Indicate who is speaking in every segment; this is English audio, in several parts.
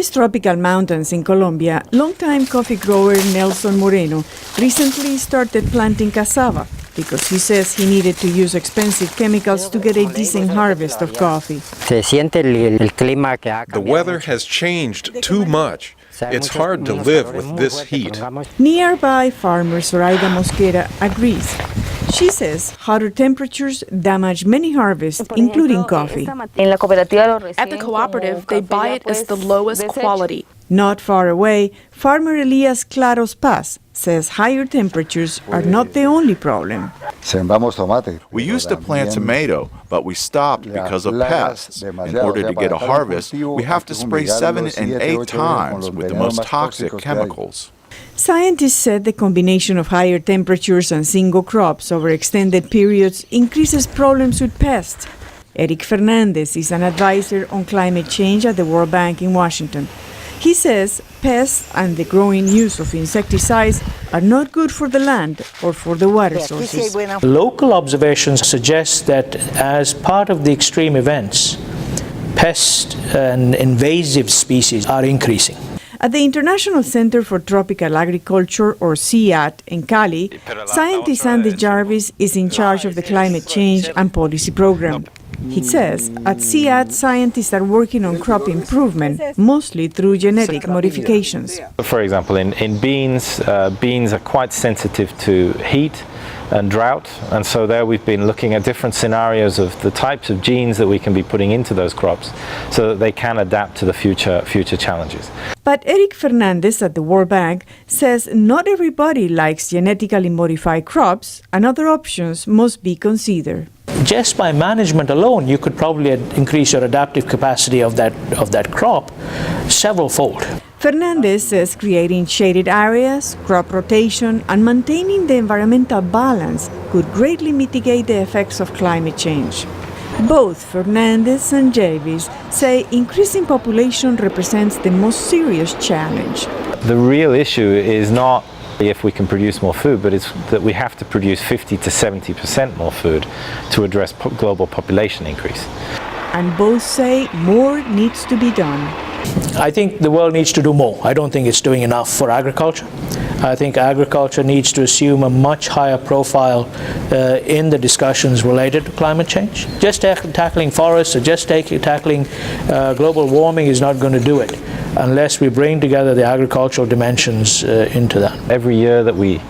Speaker 1: these tropical mountains in Colombia, longtime coffee grower Nelson Moreno recently started planting cassava because he says he needed to use expensive chemicals to get a decent harvest of coffee.
Speaker 2: The weather has changed too much. It's hard to live with this heat.
Speaker 1: Nearby farmer Zoraida Mosquera agrees. She says hotter temperatures damage many harvests, including coffee.
Speaker 3: At the cooperative, they buy it as the lowest quality.
Speaker 1: Not far away, farmer Elias Claros Paz says higher temperatures are not the only problem.
Speaker 4: We used to plant tomato, but we stopped because of pests. In order to get a harvest, we have to spray 7 and 8 times with the most toxic chemicals.
Speaker 1: Scientists said the combination of higher temperatures and single crops over extended periods increases problems with pests. Eric Fernandez is an advisor on climate change at the World Bank in Washington. He says pests and the growing use of insecticides are not good for the land or for the water sources.
Speaker 5: Local observations suggest that as part of the extreme events, pests and invasive species are increasing.
Speaker 1: At the International Center for Tropical Agriculture, or CIAT, in Cali, scientist Andy Jarvis is in charge of the climate change and policy program. He says at CIAT, scientists are working on crop improvement, mostly through genetic modifications.
Speaker 6: For example, in beans, beans are quite sensitive to heat and drought, and so there we've been looking at different scenarios of the types of genes that we can be putting into those crops so that they can adapt to the future challenges.
Speaker 1: But Eric Fernandez at the World Bank says not everybody likes genetically modified crops, and other options must be considered.
Speaker 5: Just by management alone, you could probably increase your adaptive capacity of that crop several-fold.
Speaker 1: Fernandez says creating shaded areas, crop rotation, and maintaining the environmental balance could greatly mitigate the effects of climate change. Both Fernandez and Jarvis say increasing population represents the most serious challenge.
Speaker 6: The real issue is not if we can produce more food, but it's that we have to produce 50 to 70% more food to address global population increase.
Speaker 1: And both say more needs to be done.
Speaker 5: I think the world needs to do more. I don't think it's doing enough for agriculture. I think agriculture needs to assume a much higher profile in the discussions related to climate change. Just tackling forests or just tackling global warming is not going to do it unless we bring together the agricultural dimensions into that.
Speaker 6: Every year that we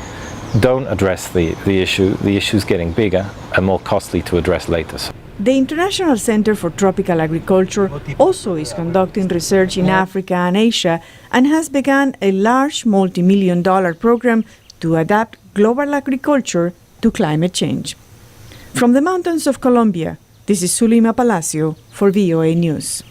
Speaker 6: don't address the issue is getting bigger and more costly to address later.
Speaker 1: The International Center for Tropical Agriculture also is conducting research in Africa and Asia and has begun a large multi-million-dollar program to adapt global agriculture to climate change. From the mountains of Colombia, this is Zulima Palacio for VOA News.